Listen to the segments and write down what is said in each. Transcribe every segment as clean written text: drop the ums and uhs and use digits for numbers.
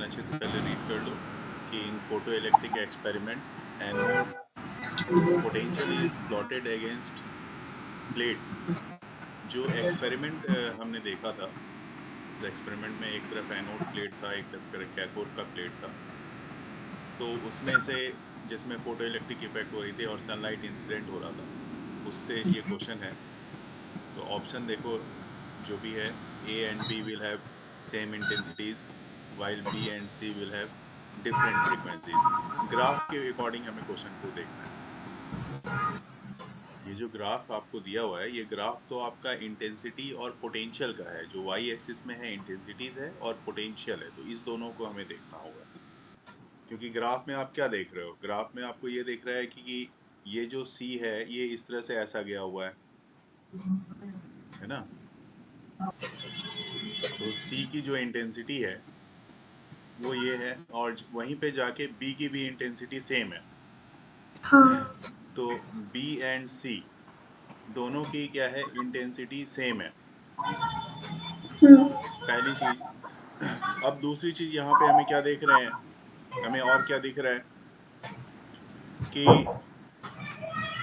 अच्छे से पहले रीड कर लो कि in photoelectric experiment anode potential is plotted against plate. जो एक्सपेरिमेंट हमने देखा था, उस एक्सपेरिमेंट में एक तरफ एनोड प्लेट था, एक तरफ कैथोड का प्लेट था। तो उसमें से जिसमें फोटो इलेक्ट्रिक इफेक्ट हो रही थी और सनलाइट इंसिडेंट हो रहा था, उससे ये क्वेश्चन है। तो ऑप्शन देखो जो भी है, A and B will have same intensities while B and C will have different frequencies। Graph के अकॉर्डिंग हमें क्वेश्चन को देखना है। ये जो ग्राफ आपको दिया हुआ है, ये ग्राफ तो आपका इंटेंसिटी और पोटेंशियल का है। जो वाई एक्सिस में है इंटेंसिटीज है और पोटेंशियल है, तो इस दोनों को हमें देखना होगा। क्योंकि ग्राफ में आप क्या देख रहे हो, ग्राफ में आपको ये देख रहा है कि ये जो C है ये इस तरह से ऐसा गया हुआ है ना। तो C की जो इंटेंसिटी है वो ये है, और वहीं पे जाके B की भी इंटेंसिटी सेम है। हाँ। तो B एंड C दोनों की क्या है, इंटेंसिटी सेम है, पहली चीज। अब दूसरी चीज यहाँ पे हमें क्या देख रहे हैं, हमें और क्या दिख रहा है कि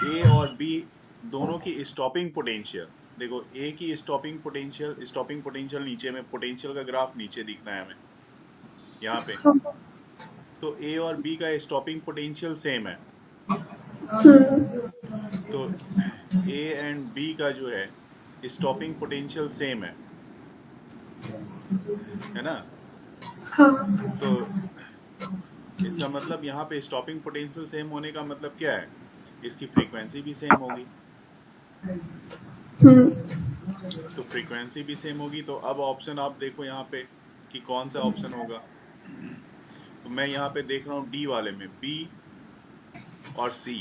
A और B दोनों की स्टॉपिंग पोटेंशियल। देखो A की स्टॉपिंग पोटेंशियल नीचे में, पोटेंशियल का ग्राफ नीचे दिखना है हमें यहाँ पे। तो A और B का स्टॉपिंग पोटेंशियल सेम है, तो A एंड B का जो है स्टॉपिंग पोटेंशियल सेम है ना। तो इसका मतलब यहाँ पे स्टॉपिंग पोटेंशियल सेम होने का मतलब क्या है, इसकी फ्रीक्वेंसी भी सेम होगी। तो फ्रीक्वेंसी भी सेम होगी, तो अब ऑप्शन आप देखो यहाँ पे कि कौन सा ऑप्शन होगा। तो मैं यहाँ पे देख रहा हूँ डी वाले में, बी और C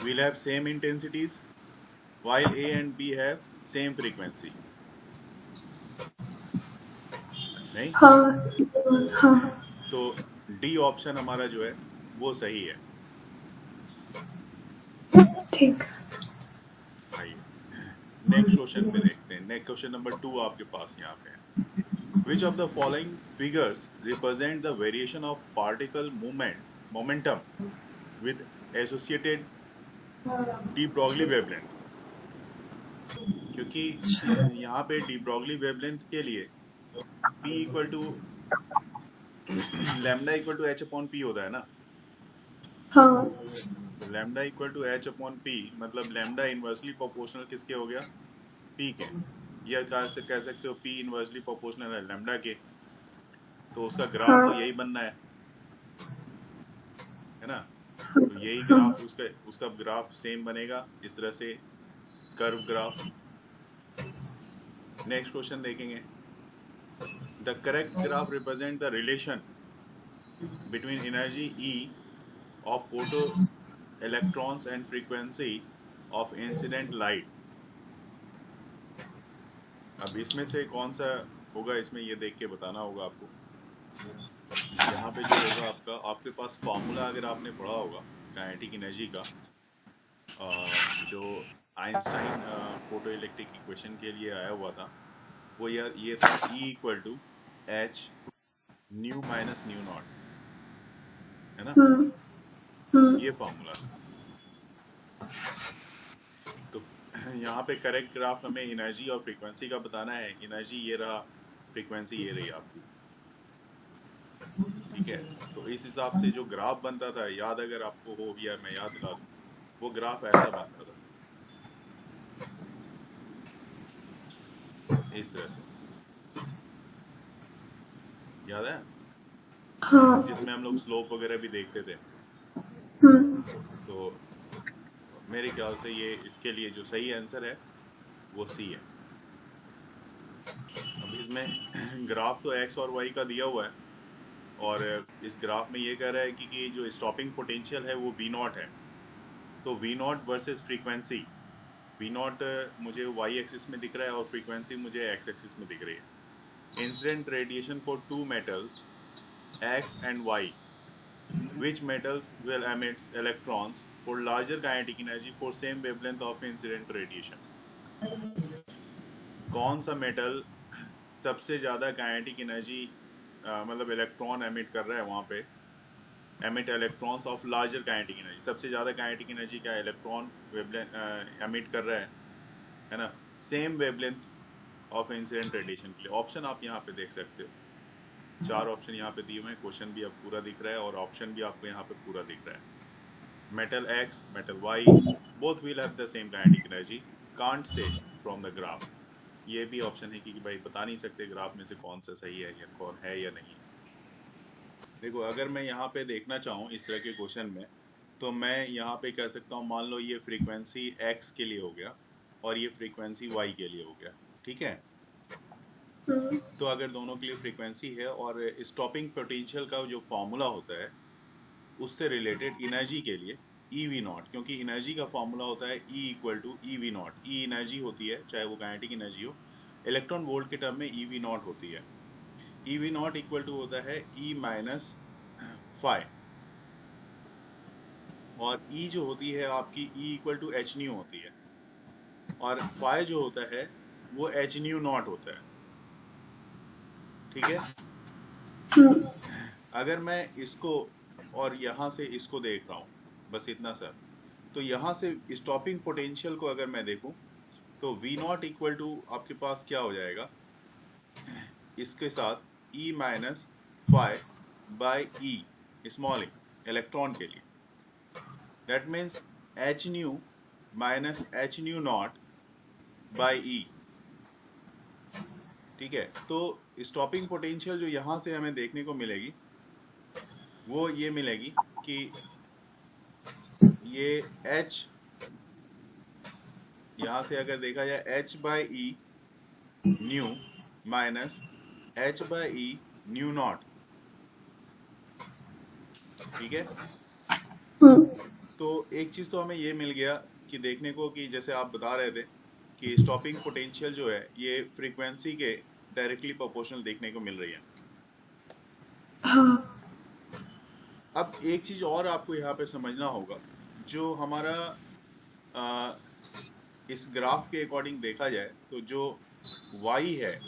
will have same intensities while A and B have same frequency। नहीं, हाँ। हाँ। तो डी ऑप्शन हमारा जो है वो सही है। ठीक। आइए नेक्स्ट क्वेश्चन पे देखते हैं। नेक्स्ट क्वेश्चन नंबर 2 आपके पास यहाँ पे है। Which of the following figures represent the variation of particle momentum with associated de Broglie wavelength? क्योंकि यहाँ पे de Broglie wavelength के लिए P equal to lambda equal to H upon P होता है ना। हाँ। तो lambda equal to H upon P मतलब लैम्डा इनवर्सली प्रोपोर्शनल किसके हो गया, पी के। या कह सकते हो पी इनवर्सली प्रोपोर्शनल है लैम्डा के। तो उसका ग्राफ तो हाँ। यही बनना है ना। तो यही हाँ। ग्राफ उसका ग्राफ सेम बनेगा इस तरह से, कर्व ग्राफ। नेक्स्ट क्वेश्चन देखेंगे। The correct graph represent the relation between energy E of photo electrons and frequency of incident light। अब इसमें से कौन सा होगा, इसमें ये देख के बताना होगा आपको। यहाँ पे जो होगा आपका, आपके पास फॉर्मूला अगर आपने पढ़ा होगा काइनेटिक एनर्जी का, जो आइंस्टाइन फोटो इलेक्ट्रिक इक्वेशन के लिए आया हुआ था, वो ये था E equal to H nu minus nu not, है ना। ये फॉर्मूला था। तो यहाँ पे करेक्ट ग्राफ हमें एनर्जी और फ्रीक्वेंसी का बताना है। एनर्जी ये रहा, फ्रीक्वेंसी ये रही आपकी, ठीक है। तो इस हिसाब से जो ग्राफ बनता था, याद अगर आपको हो या मैं याद दिला दूं, वो ग्राफ ऐसा बनता था, इस तरह से, याद है, हाँ। जिसमें हम लोग स्लोप वगैरह भी देखते थे। तो मेरे ख्याल से ये इसके लिए जो सही आंसर है वो सी है। अब इसमें ग्राफ तो एक्स और वाई का दिया हुआ है, और इस ग्राफ में ये कह रहा है कि जो स्टॉपिंग पोटेंशियल है वो वी नॉट है। तो V not versus frequency, V not मुझे वाई एक्सिस में दिख रहा है और फ्रीक्वेंसी मुझे एक्स एक्सिस में दिख रही है। Incident radiation for two metals X and Y, which metals will emit electrons for larger kinetic energy for same wavelength of incident radiation। कौन सा मेटल सबसे ज्यादा काइनेटिक एनर्जी मतलब इलेक्ट्रॉन एमिट कर रहा है वहाँ पे, emit electrons of larger kinetic energy, सबसे ज़्यादा काइनेटिक एनर्जी क्या इलेक्ट्रॉन वेवलेंथ एमिट कर रहा है ना, same wavelength of incident radiation के लिए। ऑप्शन आप यहाँ पे देख सकते हो, 4 ऑप्शन यहाँ पे दिए हुए हैं, क्वेश्चन भी अब पूरा दिख रहा है और ऑप्शन भी आपको यहाँ पे पूरा दिख रहा है। Metal X, metal Y, both will have the same kinetic energy, can't say from the graph. ये भी ऑप्शन है कि भाई बता नहीं सकते ग्राफ में से कौन सा सही है या कौन है या नहीं। देखो अगर मैं यहाँ पे देखना चाहूँ इस तरह के क्वेश्चन में, तो मैं यहाँ पे कह सकता हूँ, मान लो ये फ्रीक्वेंसी एक्स के लिए हो गया और ये फ्रीक्वेंसी वाई के लिए हो गया, ठीक है। तो अगर दोनों के लिए फ्रीक्वेंसी है और स्टॉपिंग पोटेंशियल का जो फॉर्मूला होता है उससे रिलेटेड एनर्जी के लिए ई वी नॉट, क्योंकि एनर्जी का फॉर्मूला होता है E equal to E V not. E energy होती है चाहे वो काइनेटिक एनर्जी हो, इलेक्ट्रॉन वोल्ट के टर्म में ई वी नॉट होती है। E V not equal to होता है ई माइनस फाइव, और ई जो होती है आपकी E equal to H nu होती है, और फाइव जो होता है वो एच न्यू नॉट होता है, ठीक है। अगर मैं इसको और यहाँ से इसको देख रहा हूँ, बस इतना सर, तो यहाँ से स्टॉपिंग पोटेंशियल को अगर मैं देखूँ तो V नॉट इक्वल टू आपके पास क्या हो जाएगा, इसके साथ E minus five by e small electron के लिए, that means h nu minus h nu nought by e, ठीक है। तो स्टॉपिंग पोटेंशियल जो यहाँ से हमें देखने को मिलेगी वो ये मिलेगी कि ये H, यहाँ से अगर देखा जाए H by E new minus H by E new not, ठीक है। तो एक चीज तो हमें ये मिल गया कि देखने को कि जैसे आप बता रहे थे कि स्टॉपिंग पोटेंशियल जो है ये फ्रीक्वेंसी के डायरेक्टली प्रोपोर्शनल देखने को मिल रही है। हाँ, अब एक चीज और आपको यहाँ पे समझना होगा, जो हमारा इस ग्राफ के अकॉर्डिंग देखा जाए तो जो y है,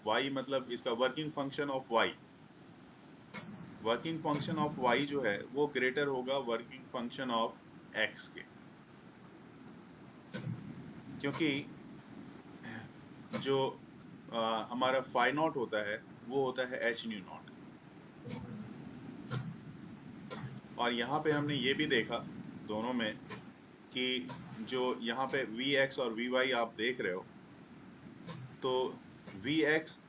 y मतलब इसका working function of y, working function of y जो है वो ग्रेटर होगा वर्किंग फंक्शन ऑफ x के, क्योंकि जो हमारा फाई नॉट होता है वो होता है एच न्यू नॉट। और यहाँ पे हमने ये भी देखा दोनों में कि जो यहाँ पे वी एक्स और वी वाई आप देख रहे हो, तो वी एक्स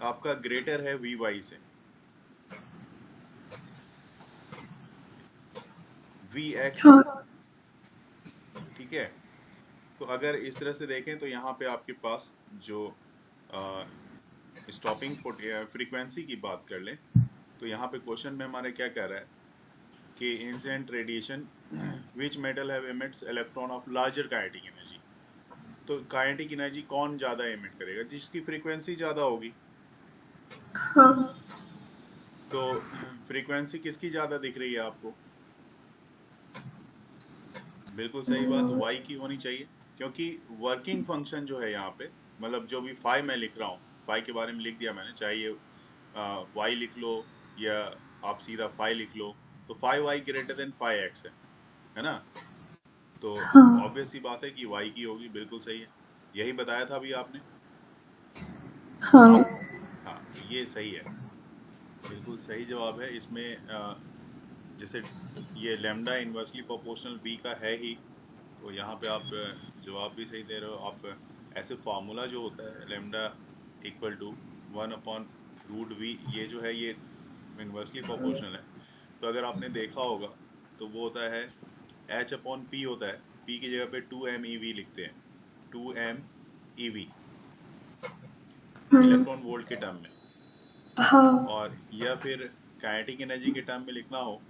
आपका ग्रेटर है वी वाई से, वी एक्स, हाँ, ठीक है। तो अगर इस तरह से देखें तो यहाँ पे आपके पास जो स्टॉपिंग फ्रीक्वेंसी की बात कर लें तो यहाँ पे क्वेश्चन में हमारे क्या कह रहा है कि incident radiation which metal have emits electron of larger kinetic energy. तो काइनेटिक एनर्जी कौन ज़्यादा एमिट करेगा, जिसकी फ्रीक्वेंसी ज़्यादा होगी। हाँ, तो फ्रीक्वेंसी किसकी ज़्यादा दिख रही है आपको, बिल्कुल सही बात y की होनी चाहिए, क्योंकि वर्किंग फंक्शन जो है यहाँ पे, मतलब जो भी फाई मैं लिख रहा हूँ, फाई के बारे में लिख दिया मैंने, चाहे ये y लिख लो या आप सीधा फाई लिख लो, तो phi y greater than phi x है ना। तो हाँ, ऑब्वियस सी बात है कि y की होगी, बिल्कुल सही है, यही बताया था अभी आपने। हाँ, हाँ तो ये सही है, बिल्कुल सही जवाब है इसमें। जैसे ये लैम्डा इन्वर्सली प्रोपोर्शनल b का है ही, तो यहाँ पे आप जवाब भी सही दे रहे हो। आप ऐसे फार्मूला जो होता है लैम्डा इक्वल टू 1/√v, ये जो है ये इन्वर्सली प्रोपोर्शनल है। तो अगर आपने देखा होगा तो वो होता है h/p होता है, p की जगह पे 2m/ev लिखते हैं, 2m/ev इलेक्ट्रॉन वोल्ट के टर्म में। हाँ, और या फिर काइनेटिक एनर्जी के टर्म में लिखना हो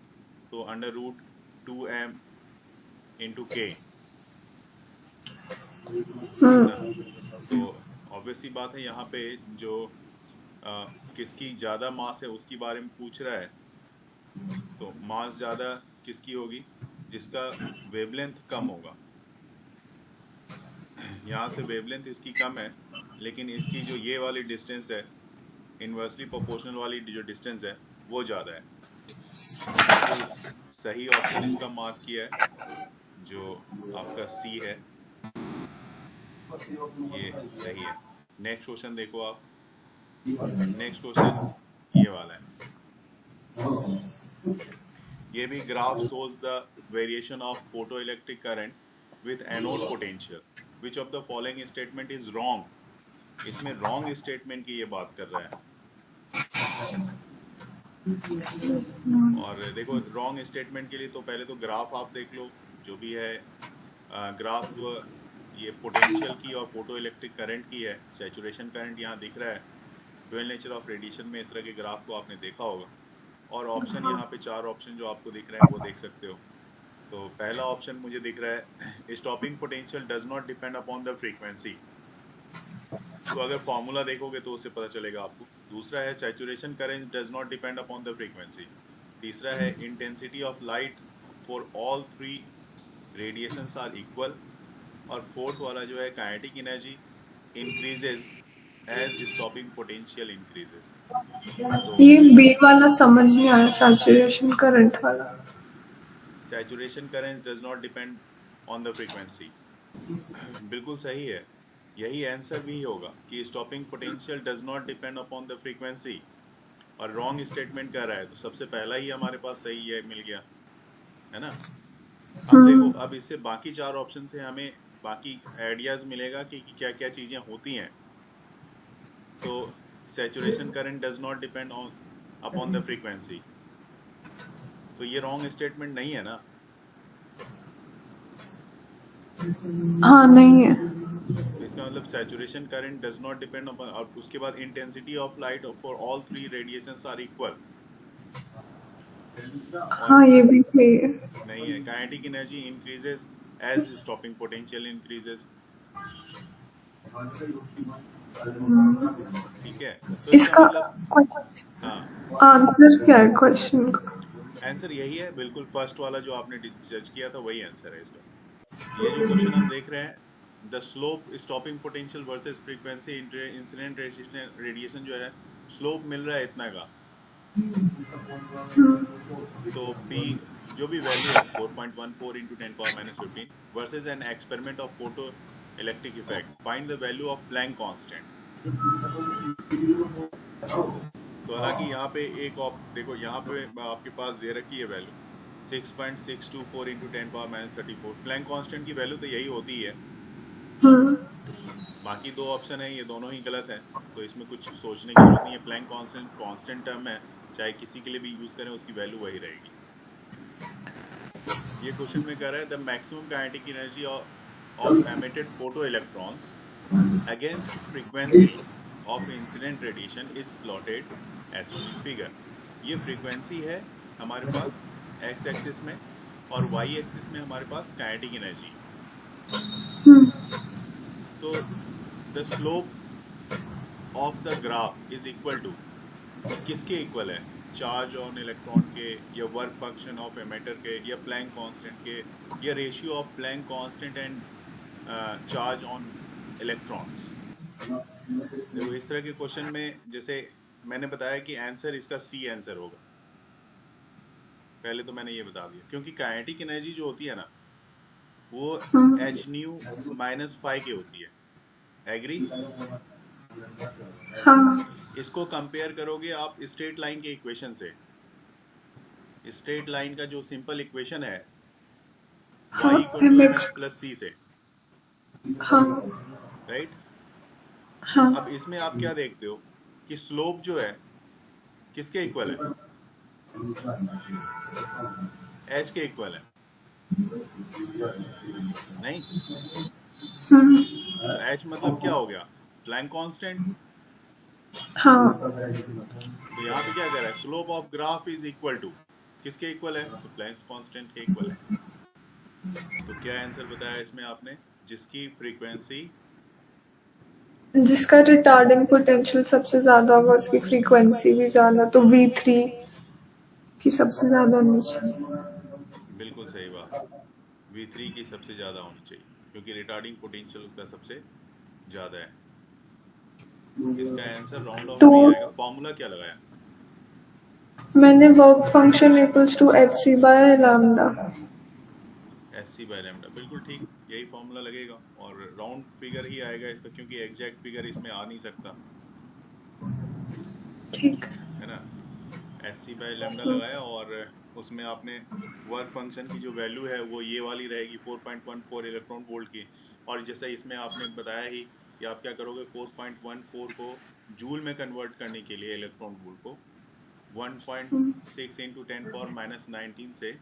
तो √2m/k, है ना। तो ऑब्वियस सी बात है यहाँ पे जो किसकी ज़्यादा मास है उसके बारे में पूछ रहा है, तो मास ज़्यादा किसकी होगी, जिसका वेवलेंथ कम होगा। यहाँ से वेवलेंथ इसकी कम है, लेकिन इसकी जो ये वाली डिस्टेंस है इन्वर्सली प्रोपोर्शनल वाली जो डिस्टेंस है वो ज़्यादा है। बिल्कुल सही ऑप्शन इसका मार्क किया है, जो आपका सी है, ये सही है। नेक्स्ट क्वेश्चन देखो आप। नेक्स्ट क्वेश्चन ये वाला है। ये भी graph shows the variation of photoelectric current with anode potential. Which of the following statement is wrong? इसमें wrong statement की ये बात कर रहा है। और देखो wrong statement के लिए तो पहले तो ग्राफ आप देख लो जो भी है। ग्राफ ये पोटेंशियल की और फोटो इलेक्ट्रिक करंट की है। सैचुरेशन करंट यहाँ दिख रहा है। ड्यूअल नेचर ऑफ रेडिएशन में इस तरह के ग्राफ को आपने देखा होगा। और ऑप्शन यहाँ पे 4 ऑप्शन जो आपको दिख रहे हैं वो देख सकते हो। तो पहला ऑप्शन मुझे दिख रहा है stopping potential does not depend upon the frequency. तो अगर फॉर्मूला देखोगे तो उससे पता चलेगा आपको। दूसरा है saturation current does not depend upon the frequency. तीसरा है intensity of light for all 3 radiations are equal. और फोर्थ वाला जो है kinetic energy increases as stopping potential increases. तो ये बी वाला समझ नहीं आया, सैचुरेशन करंट वाला। Saturation current does not depend on the frequency, बिल्कुल सही है। यही आंसर भी होगा कि stopping potential does not depend upon the frequency. और रॉन्ग स्टेटमेंट कर रहा है, तो सबसे पहला ही हमारे पास सही है, मिल गया, है ना। अब देखो, अब इससे बाकी 4 ऑप्शन से हमें बाकी आइडियाज मिलेगा कि क्या क्या चीजें होती हैं। तो saturation current does not depend on upon the frequency, तो ये रॉन्ग स्टेटमेंट नहीं है ना। हाँ नहीं है। तो इसका मतलब saturation current does not depend upon, और उसके बाद intensity of light for all 3 radiations are equal. और हाँ ये भी सही है। नहीं है, kinetic energy increases as stopping potential increases. ठीक है, तो इसका इसका मतलब हाँ, आंसर क्या है क्वेश्चन का? आंसर यही है, बिल्कुल फर्स्ट वाला जो आपने जज किया था वही आंसर है इसका। ये जो क्वेश्चन हम देख रहे हैं, the slope stopping potential versus frequency incident radiation जो है, स्लोप मिल रहा है इतना का। तो बी जो भी वैल्यू है 4.14 into 10 power minus 15 versus an experiment of photo electric effect, find the value of Planck constant. तो हालांकि यहाँ पे एक देखो, यहाँ पे आपके पास दे रखी है value 6.624 into 10 power minus 34। Planck constant की वैल्यू तो यही होती है। बाकी 2 ऑप्शन है, ये दोनों ही गलत है, तो इसमें कुछ सोचने की जरूरत नहीं है। प्लैंक कांस्टेंट कांस्टेंट टर्म है, चाहे किसी के लिए भी यूज करें उसकी वैल्यू वही रहेगी। ये क्वेश्चन में कह रहा है the maximum kinetic energy of emitted photo electrons against frequency of incident radiation is plotted as shown in figure. ये फ्रीक्वेंसी है हमारे पास एक्स एक्सिस में, और वाई एक्सिस में हमारे पास काइनेटिक एनर्जी। तो the slope of the graph is equal to, किसके इक्वल है? चार्ज ऑन इलेक्ट्रॉन के, या वर्क फंक्शन ऑफ एमिटर के, या प्लैंक कांस्टेंट के, या ratio of Planck constant and charge on electrons. देखो इस तरह के क्वेश्चन में जैसे मैंने बताया कि आंसर इसका सी आंसर होगा। पहले तो मैंने ये बता दिया, क्योंकि काइनेटिक एनर्जी जो होती है ना, वो एच न्यू माइनस 5 की होती है। एग्री? हाँ इसको कंपेयर करोगे आप स्ट्रेट लाइन के इक्वेशन से। स्ट्रेट लाइन का जो सिंपल इक्वेशन है, y हाँ equal to mx mx plus c से, हाँ राइट। हाँ अब इसमें आप क्या देखते हो कि स्लोप जो है किसके इक्वल है? h के इक्वल है, नहीं? h मतलब क्या हो गया? Planck constant. हाँ तो यहाँ पे क्या कह रहा है? Slope of graph is equal to, किसके इक्वल है? तो प्लैंक कांस्टेंट के इक्वल है। तो क्या आंसर बताया इसमें आपने? जिसकी फ्रीक्वेंसी, जिसका रिटार्डिंग पोटेंशियल सबसे ज्यादा होगा उसकी फ्रीक्वेंसी भी ज्यादा, तो V3 की सबसे ज्यादा होनी चाहिए। बिल्कुल सही बात, V3 की सबसे ज़्यादा होनी चाहिए, क्योंकि रिटार्डिंग पोटेंशियल उसका सबसे ज़्यादा है। इसका आंसर राउंड ऑफ तो नहीं आएगा। फॉर्मूला क्या लगाया? मैंने work function equals to H C by lambda. SC by lambda, बिल्कुल ठीक, यही फॉर्मूला लगेगा और राउंड फिगर ही आएगा इसका, क्योंकि एग्जैक्ट फिगर इसमें आ नहीं सकता, ठीक। है ना। SC बाय लैम्डा लगाया और उसमें आपने वर्क फंक्शन की जो वैल्यू है वो ये वाली रहेगी 4.14 इलेक्ट्रॉन वोल्ट की। और जैसा इसमें आपने बताया ही कि आप क्या करोगे, 4.14 को जूल में कन्वर्ट करने के लिए इलेक्ट्रॉन वोल्ट को 1.6 इंटू 10⁻⁹ से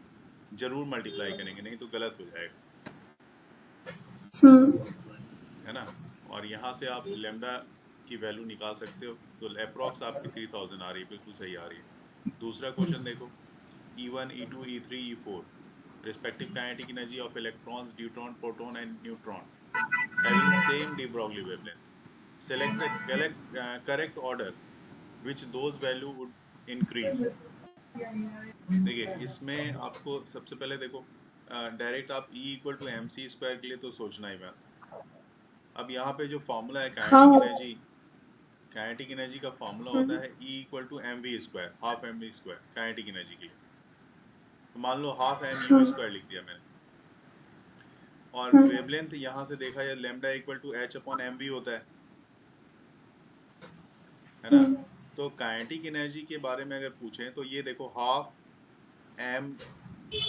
जरूर मल्टीप्लाई करेंगे, नहीं तो गलत हो जाएगा, है ना। और यहाँ से आप लेमडा की वैल्यू निकाल सकते हो, तो अप्रॉक्स आपकी 3000 आ रही है, बिल्कुल सही आ रही है। दूसरा क्वेश्चन देखो, E1 E2 E3 E4 respective kinetic energy of electrons, deuteron, proton and neutron having same de Broglie wavelength. Select the correct order which those value would increase. देखिए इसमें आपको सबसे पहले देखो, डायरेक्ट आप E equal to M C square के लिए तो सोचना ही मत। अब यहाँ पे जो फॉर्मूला है हाँ। काइनेटिक एनर्जी का फॉर्मूला होता है E equal to M V square, half M V square kinetic energy के लिए। तो मान लो हाफ एम यू स्क्वायर लिख दिया मैंने, और वेवलेंथ यहाँ से देखा जाए lambda equal to H upon M V होता है ना। तो काइनेटिक एनर्जी के बारे में अगर पूछें तो ये देखो हाफ एम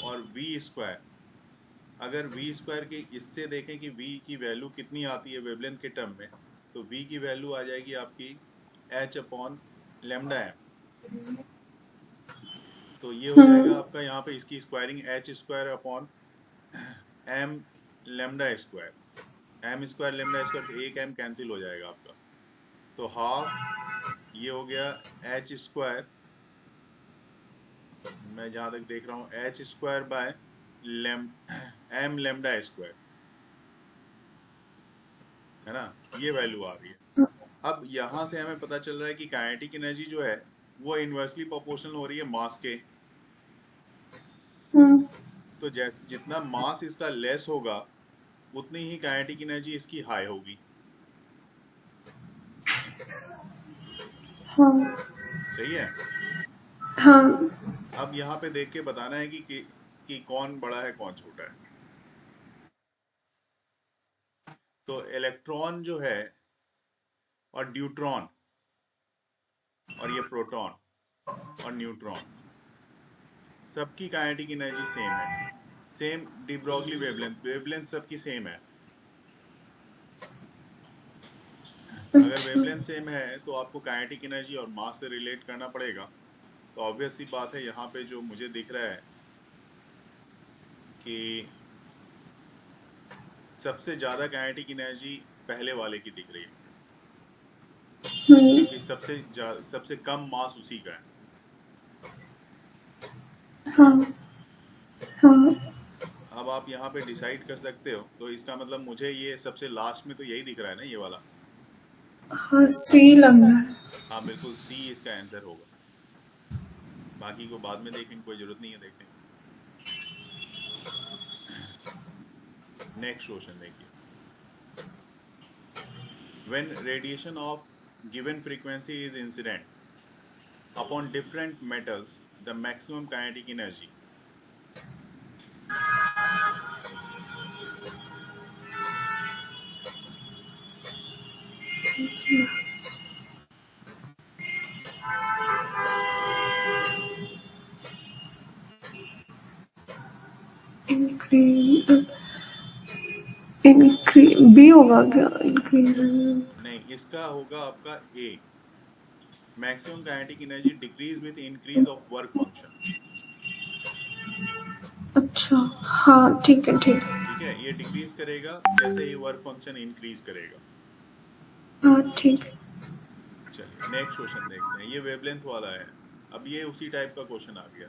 और वी स्क्वायर, अगर वी स्क्वायर के इससे देखें कि वी की वैल्यू कितनी आती है वेवलेंथ के टर्म में, तो वी की वैल्यू आ जाएगी आपकी एच अपॉन लेमडा एम। तो ये हो जाएगा आपका यहाँ पे इसकी squaring H square upon M lambda square, M square lambda square, तो एक एम कैंसिल हो जाएगा आपका, तो हाफ ये हो गया एच स्क्वायर, मैं जहां तक देख रहा हूँ एच स्क्वायर बाय लेम एम लेमडा स्क्वायर, है ना, ये वैल्यू आ रही है। अब यहां से हमें पता चल रहा है कि काइनेटिक एनर्जी जो है वो इनवर्सली प्रोपोर्शनल हो रही है मास के। तो जैसे जितना मास इसका लेस होगा उतनी ही काइनेटिक एनर्जी इसकी हाई होगी। हाँ। सही है। हाँ। अब यहाँ पे देख के बताना है कि कौन बड़ा है कौन छोटा है। तो इलेक्ट्रॉन जो है और ड्यूट्रॉन और ये प्रोटॉन और न्यूट्रॉन, सबकी काइनेटिक एनर्जी सेम है, same de Broglie wavelength, wavelength सबकी सेम है। अगर अच्छा। वेवलेंथ सेम है तो आपको काइनेटिक एनर्जी और मास से रिलेट करना पड़ेगा। तो ऑब्वियस सी बात है, यहाँ पे जो मुझे दिख रहा है कि सबसे ज्यादा काइनेटिक एनर्जी पहले वाले की दिख रही है, क्योंकि सबसे कम मास उसी का है। हाँ। हाँ। अब आप यहाँ पे डिसाइड कर सकते हो, तो इसका मतलब मुझे ये सबसे लास्ट में तो यही दिख रहा है ना, ये वाला। हाँ, सी लग रहा है। हाँ बिल्कुल, सी इसका आंसर होगा, बाकी को बाद में देखेंगे, कोई जरूरत नहीं है देखने की। नेक्स्ट क्वेश्चन देखिए, when radiation of given frequency is incident upon different metals, the maximum kinetic energy. Increase increase B होगा क्या? इंक्रीज। नहीं, इसका होगा आपका A, maximum kinetic energy decrease with increase of work function. अच्छा। हाँ ठीक है, ठीक है। ठीक है, ये डिक्रीज करेगा जैसे ही वर्क फंक्शन इंक्रीज करेगा। हाँ ठीक है। चलिए नेक्स्ट क्वेश्चन देखते हैं, ये वेवलेंथ वाला है। अब ये उसी टाइप का क्वेश्चन आ गया।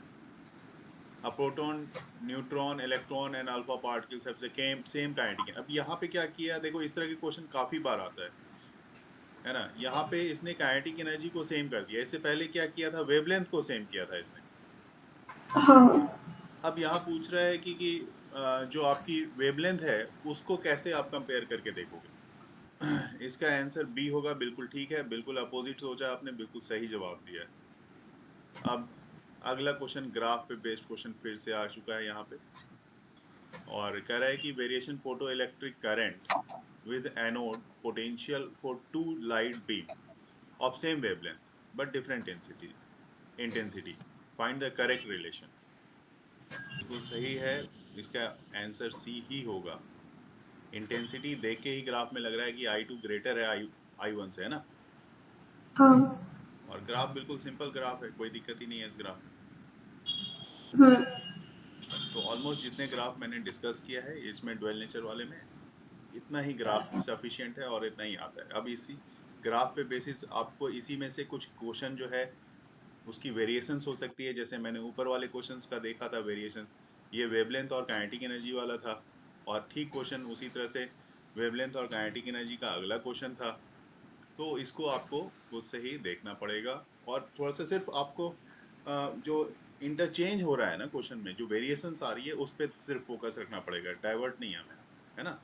A proton, neutron, electron and alpha particles have the same kinetic. अब यहाँ पे क्या किया, देखो इस तरह के क्वेश्चन काफी बार आता है ना। यहाँ पे इसने काइनेटिक एनर्जी को सेम कर दिया, इससे पहले क्या किया था, वेवलेंथ को सेम किया था इसने। हाँ। अब यहाँ पूछ रहा है कि जो आपकी वेवलेंथ है उसको कैसे आप कंपेयर करके देखोगे। इसका आंसर बी होगा, बिल्कुल ठीक है, बिल्कुल अपोजिट सोचा आपने, बिल्कुल सही जवाब दिया है। अब अगला क्वेश्चन ग्राफ पे बेस्ड क्वेश्चन फिर से आ चुका है यहाँ पे, और कह रहा है कि variation photo electric current with anode potential for two light beam of same wavelength but different intensity find the correct relation। बिल्कुल सही है, इसका आंसर सी ही होगा। इंटेंसिटी देख के ही ग्राफ में लग रहा है कि आई टू ग्रेटर है आई वन से, है ना। हाँ। और ग्राफ बिल्कुल सिंपल ग्राफ है, कोई दिक्कत ही नहीं है इस ग्राफ में। हम्म। तो ऑलमोस्ट जितने ग्राफ मैंने डिस्कस किया है इसमें ड्वेल नेचर वाले में, इतना ही ग्राफ सफिशिएंट है और इतना ही आता है। अब इसी ग्राफ पे बेसिस आपको इसी में से कुछ क्वेश्चन जो है उसकी वेरिएशंस हो सकती है। जैसे मैंने ऊपर वाले क्वेश्चंस का देखा था वेरिएशन, ये वेवलेंथ और काइनेटिक एनर्जी वाला था, और ठीक क्वेश्चन उसी तरह से वेवलेंथ और काइनेटिक एनर्जी का अगला क्वेश्चन था। तो इसको आपको खुद से ही देखना पड़ेगा, और थोड़ा सा सिर्फ आपको जो इंटरचेंज हो रहा है ना क्वेश्चन में, जो वेरिएशंस आ रही है उस पर सिर्फ फोकस रखना पड़ेगा, डाइवर्ट नहीं हमें, है ना।